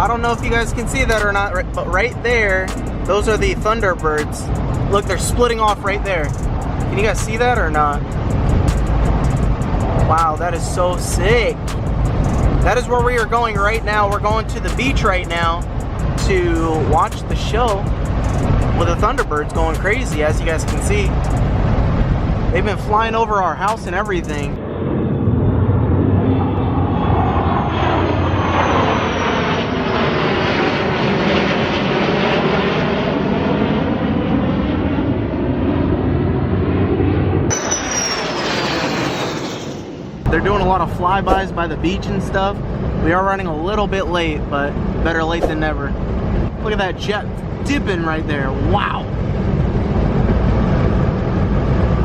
don't know if you guys can see that or not, but right there, those are the Thunderbirds. Look, they're splitting off right there. Can you guys see that or not? Wow, that is so sick. That is where we are going right now. We're going to the beach right now to watch the show with the Thunderbirds going crazy, as you guys can see. They've been flying over our house and everything. They're doing a lot of flybys by the beach and stuff. We are running a little bit late, but better late than never. Look at that jet dipping right there. Wow.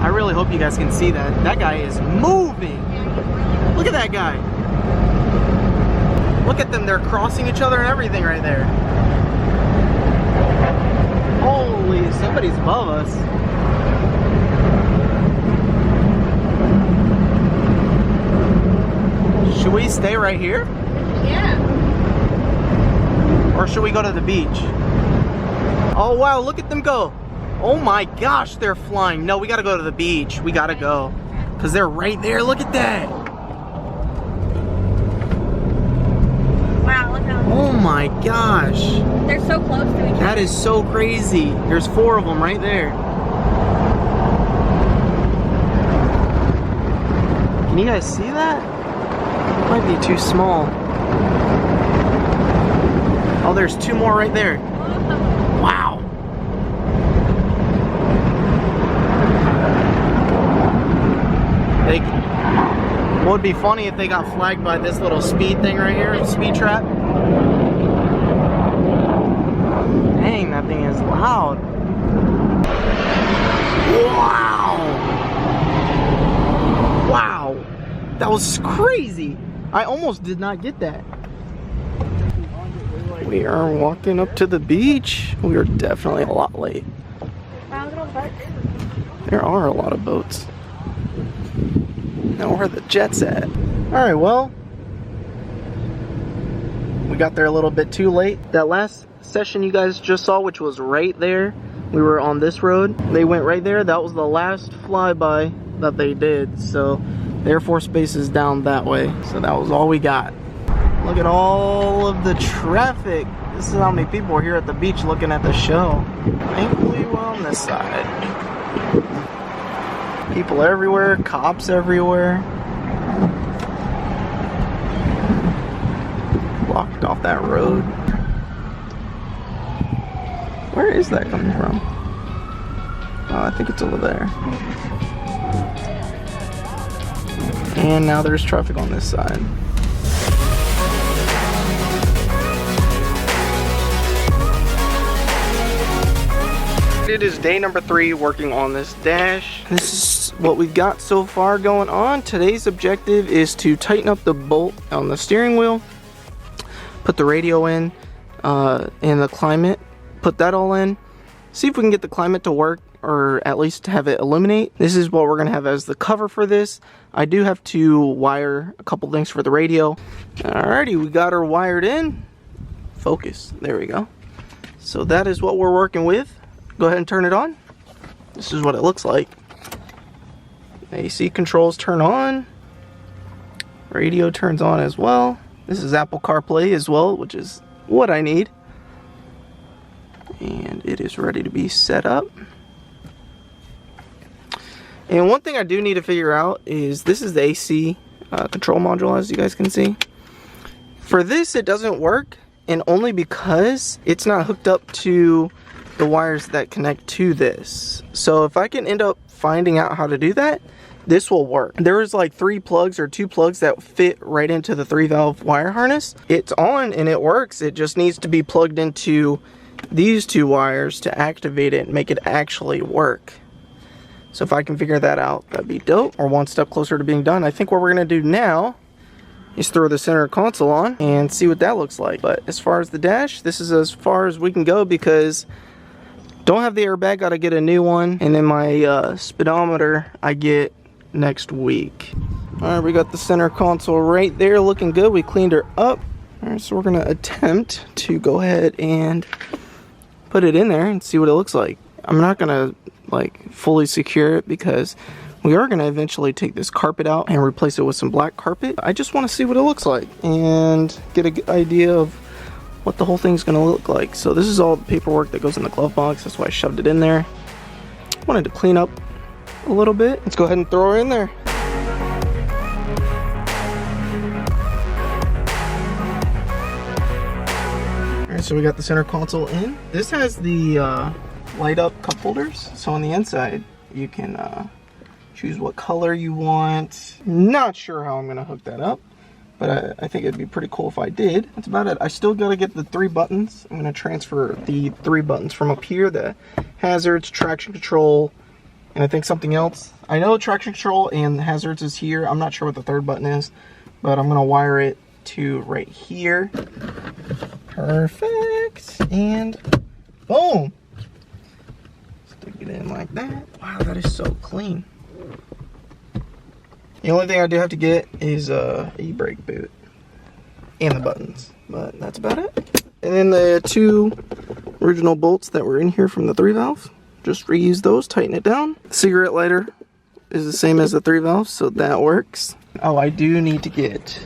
I really hope you guys can see that. That guy is moving. Look at that guy. Look at them. They're crossing each other and everything right there. Holy, somebody's above us. Should we stay right here? Yeah. Or should we go to the beach? Oh wow, look at them go. Oh my gosh, they're flying. No, we gotta go to the beach. We gotta go. Because they're right there. Look at that. Wow, look how... Oh my gosh. They're so close to each other. That is so crazy. There's 4 of them right there. Can you guys see that? Might be too small. Oh, there's 2 more right there. Wow. What would be funny if they got flagged by this little speed thing right here, speed trap? Dang, that thing is loud. Wow. Wow. That was crazy. I almost did not get that. We are walking up to the beach. We are definitely a lot late. Wow, little boats. There are a lot of boats. Now where are the jets at? Alright, well, we got there a little bit too late. That last session you guys just saw, which was right there, we were on this road. They went right there. That was the last flyby that they did. So the Air Force Base is down that way. So that was all we got. Look at all of the traffic. This is how many people are here at the beach looking at the show. Thankfully, we're on this side. People everywhere, cops everywhere. Blocked off that road. Where is that coming from? Oh, I think it's over there. And now there's traffic on this side. It is day number 3 working on this dash. This is what we've got so far going on. Today's objective is to tighten up the bolt on the steering wheel, put the radio in, and the climate, put that all in, see if we can get the climate to work, or at least have it illuminate. This is what we're gonna have as the cover for this. I do have to wire a couple things for the radio. Alrighty, we got her wired in. Focus, there we go. So that is what we're working with. Go ahead and turn it on. This is what it looks like. AC controls turn on. Radio turns on as well. This is Apple CarPlay as well, which is what I need. And it is ready to be set up. And one thing I do need to figure out is this is the AC control module, as you guys can see. For this, it doesn't work, and only because it's not hooked up to the wires that connect to this. So if I can end up finding out how to do that, this will work. There is like 3 plugs or 2 plugs that fit right into the 3-valve wire harness. It's on and it works. It just needs to be plugged into these 2 wires to activate it and make it actually work. So if I can figure that out, that'd be dope. Or one step closer to being done. I think what we're gonna do now is throw the center console on and see what that looks like. But as far as the dash, this is as far as we can go because don't have the airbag, gotta get a new one. And then my speedometer I get next week. All right, we got the center console right there looking good. We cleaned her up. Alright, so we're gonna attempt to go ahead and put it in there and see what it looks like. I'm not gonna like fully secure it because we are gonna eventually take this carpet out and replace it with some black carpet. I just wanna see what it looks like and get a good idea of what the whole thing's gonna look like. So this is all the paperwork that goes in the glove box. That's why I shoved it in there. Wanted to clean up a little bit. Let's go ahead and throw her in there. Alright, so we got the center console in. This has the light up cup holders. So on the inside, you can choose what color you want. Not sure how I'm gonna hook that up, but I think it'd be pretty cool if I did. That's about it. I still gotta get the 3 buttons. I'm gonna transfer the 3 buttons from up here, the hazards, traction control, and I think something else. I know traction control and hazards is here. I'm not sure what the 3rd button is, but I'm gonna wire it to right here. Perfect. And boom. Stick it in like that. Wow, that is so clean. The only thing I do have to get is a e-brake boot and the buttons, but that's about it. And then the 2 original bolts that were in here from the 3 valve. Just reuse those, tighten it down. The cigarette lighter is the same as the 3 valves, so that works. Oh, I do need to get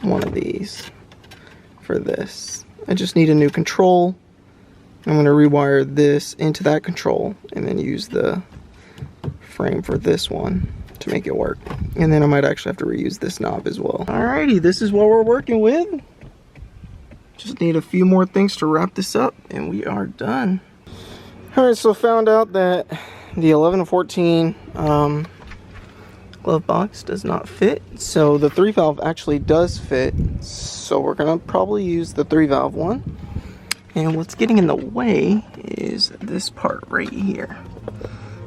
one of these for this. I just need a new control. I'm going to rewire this into that control and then use the frame for this one to make it work. And then I might actually have to reuse this knob as well. Alrighty, this is what we're working with. Just need a few more things to wrap this up and we are done. Alright, so found out that the 11 and 14 glove box does not fit. So the 3 valve actually does fit. So we're gonna probably use the 3 valve one. And what's getting in the way is this part right here.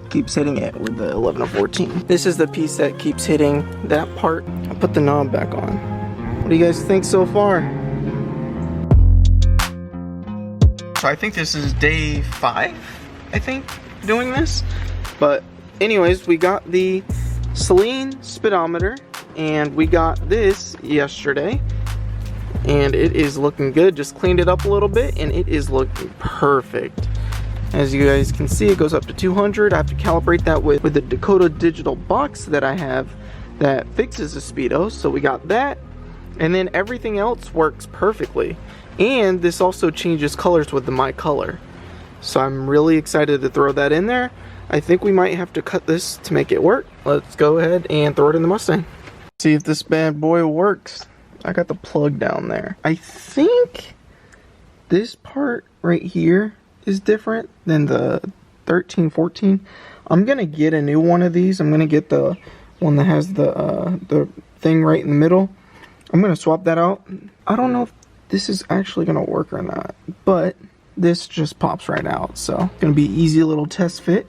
Keeps hitting it with the 11 and 14. This is the piece that keeps hitting that part. I'll put the knob back on. What do you guys think so far? So I think this is day 5, I think, doing this. But anyways, we got the Celine speedometer and we got this yesterday. And it is looking good. Just cleaned it up a little bit and it is looking perfect. As you guys can see, it goes up to 200. I have to calibrate that with the Dakota digital box that I have that fixes the speedo. So we got that. And then everything else works perfectly. And this also changes colors with the My Color. So I'm really excited to throw that in there. I think we might have to cut this to make it work. Let's go ahead and throw it in the Mustang. See if this bad boy works. I got the plug down there. I think this part right here is different than the 13, 14. I'm gonna get a new one of these. I'm gonna get the one that has the thing right in the middle. I'm gonna swap that out. I don't know if this is actually gonna work or not, but this just pops right out. So gonna be easy little test fit.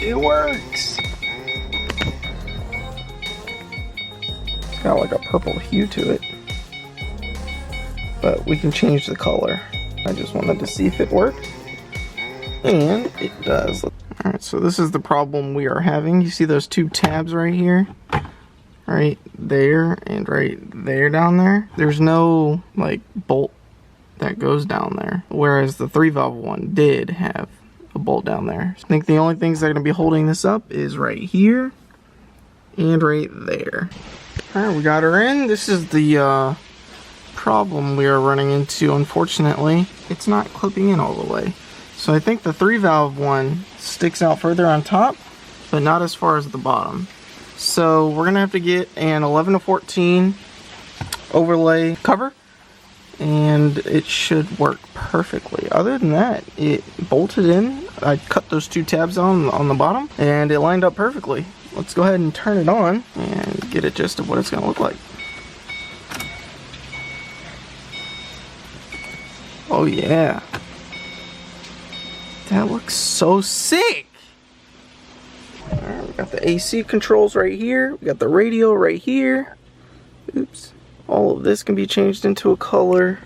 It works. It's got like a purple hue to it, but we can change the color. I just wanted to see if it worked, and it does. Alright, so this is the problem we are having. You see those 2 tabs right here? Right there and right there down there? There's no like bolt that goes down there, whereas the 3 valve one did have a bolt down there. I think the only things that are going to be holding this up is right here and right there. Alright, we got her in. This is the problem we are running into. Unfortunately, it's not clipping in all the way. So I think the 3 valve one sticks out further on top, but not as far as the bottom. So we're gonna have to get an 11 to 14 overlay cover, and it should work perfectly. Other than that, it bolted in. I cut those 2 tabs on the bottom, and it lined up perfectly. Let's go ahead and turn it on and get a gist of what it's gonna look like. Oh yeah. That looks so sick. Alright, we got the AC controls right here. We got the radio right here. Oops. All of this can be changed into a color.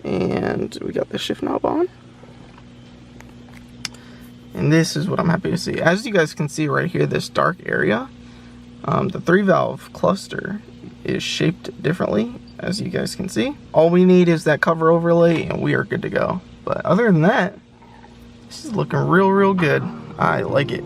And we got the shift knob on. And this is what I'm happy to see. As you guys can see right here, this dark area, the 3-valve cluster is shaped differently, as you guys can see. All we need is that cover overlay and we are good to go. But other than that, this is looking real good. I like it.